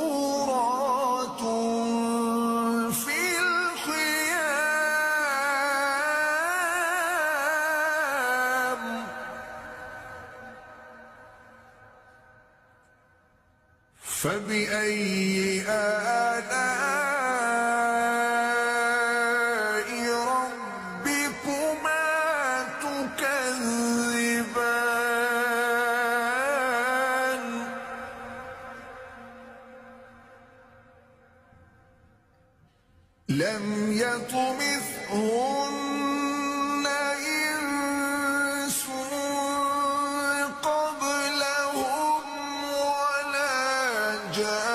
مقصورات في الخيام فبأي آلاء ربكما تكذبان لم يطمثهن إنس قبلهم ولا جان